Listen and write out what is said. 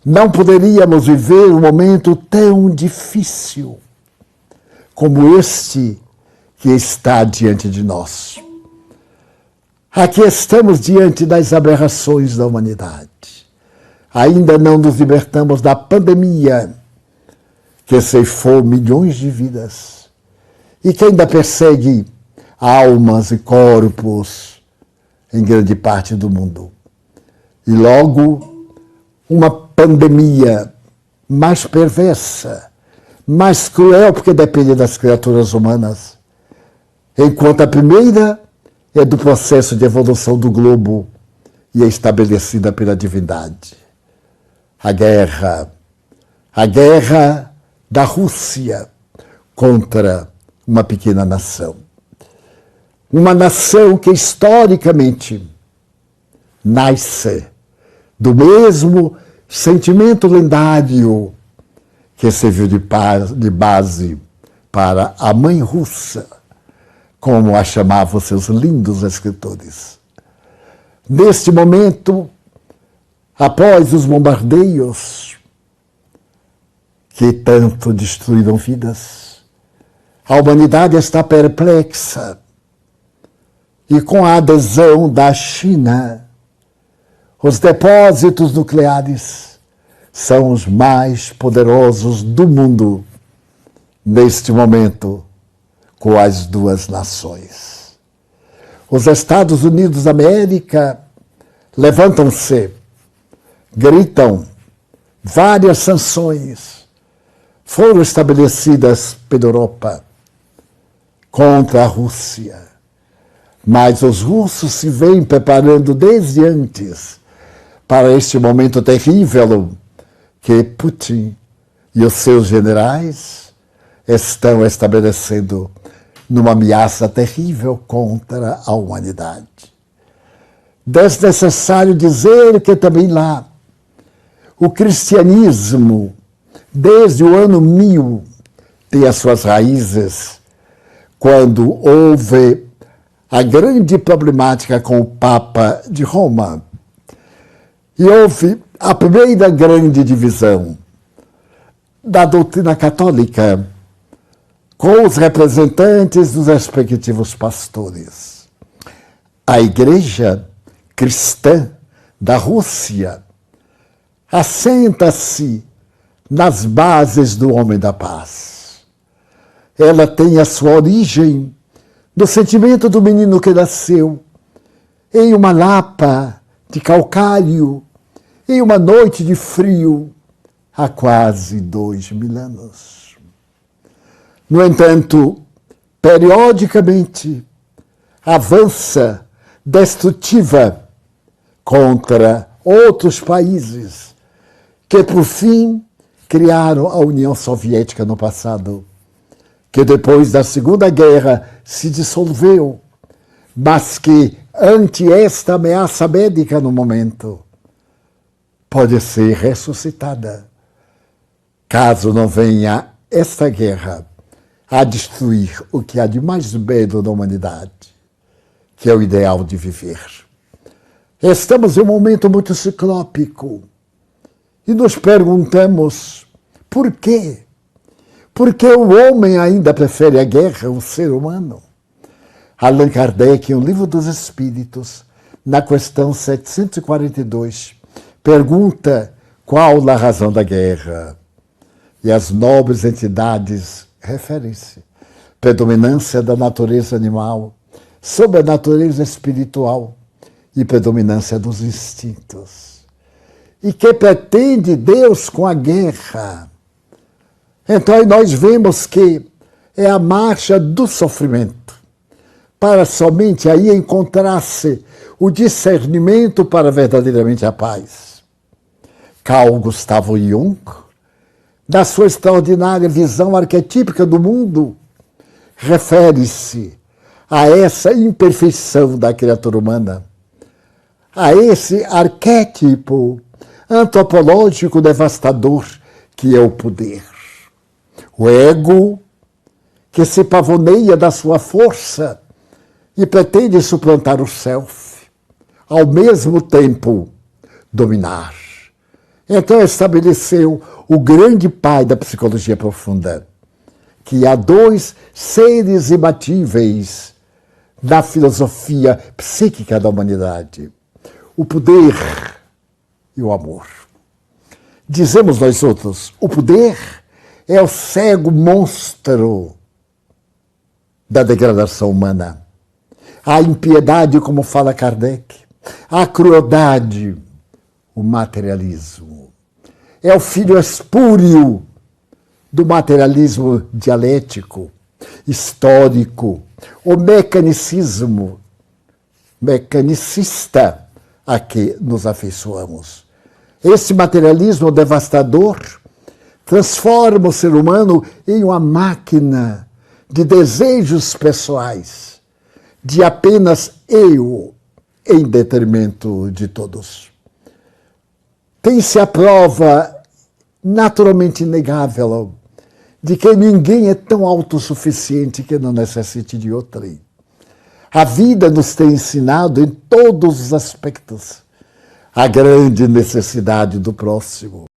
não poderíamos viver um momento tão difícil como este que está diante de nós. Aqui estamos diante das aberrações da humanidade. Ainda não nos libertamos da pandemia que ceifou milhões de vidas e que ainda persegue almas e corpos em grande parte do mundo. E logo, uma pandemia mais perversa, mais cruel, porque depende das criaturas humanas, enquanto a primeira é do processo de evolução do globo e é estabelecida pela divindade. A guerra da Rússia contra uma pequena nação. Uma nação que historicamente nasce do mesmo sentimento lendário que serviu de base para a mãe russa, como a chamavam seus lindos escritores. Neste momento, após os bombardeios que tanto destruíram vidas, a humanidade está perplexa e com a adesão da China, os depósitos nucleares são os mais poderosos do mundo neste momento com as duas nações. Os Estados Unidos da América levantam-se, gritam, várias sanções foram estabelecidas pela Europa contra a Rússia. Mas os russos se vêm preparando desde antes para este momento terrível que Putin e os seus generais estão estabelecendo numa ameaça terrível contra a humanidade. Desnecessário dizer que também lá o cristianismo, desde o ano 1000, tem as suas raízes quando houve a grande problemática com o Papa de Roma. E houve a primeira grande divisão da doutrina católica com os representantes dos respectivos pastores. A Igreja Cristã da Rússia assenta-se nas bases do homem da paz. Ela tem a sua origem no sentimento do menino que nasceu em uma lapa de calcário, em uma noite de frio, há quase 2000 anos. No entanto, periodicamente, avança destrutiva contra outros países que, por fim, criaram a União Soviética no passado, que depois da Segunda Guerra se dissolveu, mas que, ante esta ameaça médica no momento, pode ser ressuscitada, caso não venha esta guerra a destruir o que há de mais belo na humanidade, que é o ideal de viver. Estamos em um momento muito ciclópico e nos perguntamos por quê? Por que o homem ainda prefere a guerra, o ser humano? Allan Kardec, em O Livro dos Espíritos, na questão 742, pergunta qual a razão da guerra. E as nobres entidades referem-se: predominância da natureza animal sobre a natureza espiritual e predominância dos instintos. E que pretende Deus com a guerra? Então aí nós vemos que é a marcha do sofrimento, para somente aí encontrar-se o discernimento para verdadeiramente a paz. Carl Gustav Jung, da sua extraordinária visão arquetípica do mundo, refere-se a essa imperfeição da criatura humana, a esse arquétipo antropológico devastador que é o poder. O ego, que se pavoneia da sua força e pretende suplantar o self, ao mesmo tempo dominar Então estabeleceu o grande pai da psicologia profunda, que há dois seres imbatíveis na filosofia psíquica da humanidade: o poder e o amor. Dizemos nós outros, o poder é o cego monstro da degradação humana. A impiedade, como fala Kardec, a crueldade, o materialismo. É o filho espúrio do materialismo dialético, histórico, o mecanicista a que nos afeiçoamos. Esse materialismo devastador transforma o ser humano em uma máquina de desejos pessoais, de apenas eu, em detrimento de todos. Tem-se a prova naturalmente inegável de que ninguém é tão autossuficiente que não necessite de outrem. A vida nos tem ensinado em todos os aspectos a grande necessidade do próximo.